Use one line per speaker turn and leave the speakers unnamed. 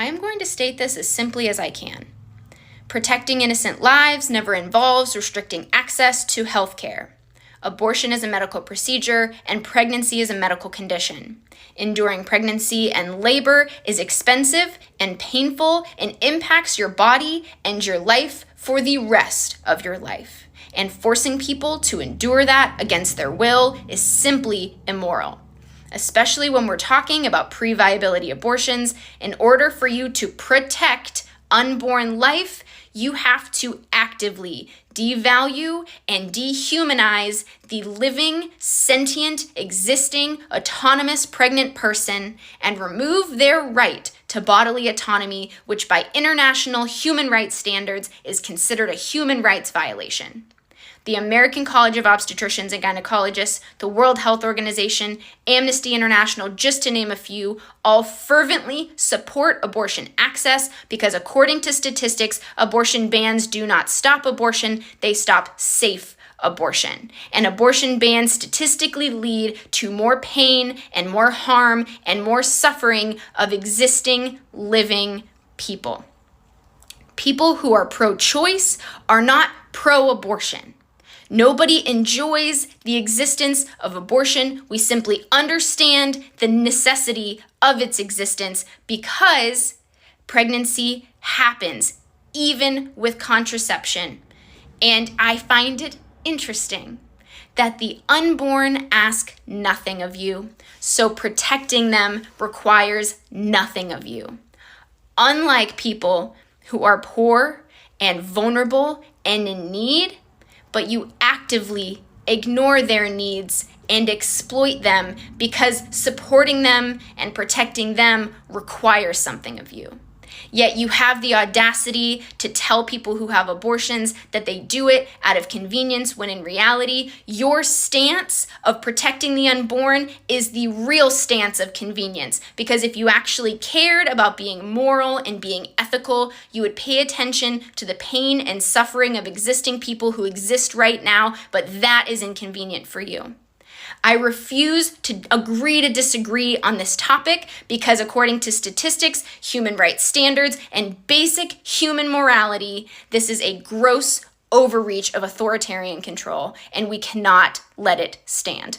I am going to state this as simply as I can. Protecting innocent lives never involves restricting access to health care. Abortion is a medical procedure, and pregnancy is a medical condition. Enduring pregnancy and labor is expensive and painful and impacts your body and your life for the rest of your life. And forcing people to endure that against their will is simply immoral. Especially when we're talking about pre-viability abortions. In order for you to protect unborn life, you have to actively devalue and dehumanize the living, sentient, existing, autonomous pregnant person and remove their right to bodily autonomy, which by international human rights standards is considered a human rights violation. The American College of Obstetricians and Gynecologists, the World Health Organization, Amnesty International, just to name a few, all fervently support abortion access because according to statistics, abortion bans do not stop abortion, they stop safe abortion. And abortion bans statistically lead to more pain and more harm and more suffering of existing, living people. People who are pro-choice are not pro-abortion. Nobody enjoys the existence of abortion. We simply understand the necessity of its existence because pregnancy happens, even with contraception. And I find it interesting that the unborn ask nothing of you, so protecting them requires nothing of you. Unlike people who are poor and vulnerable and in need, but you actively ignore their needs and exploit them because supporting them and protecting them requires something of you. Yet you have the audacity to tell people who have abortions that they do it out of convenience, when in reality, your stance of protecting the unborn is the real stance of convenience. Because if you actually cared about being moral and being ethical, you would pay attention to the pain and suffering of existing people who exist right now, but that is inconvenient for you. I refuse to agree to disagree on this topic because according to statistics, human rights standards, and basic human morality, this is a gross overreach of authoritarian control, and we cannot let it stand.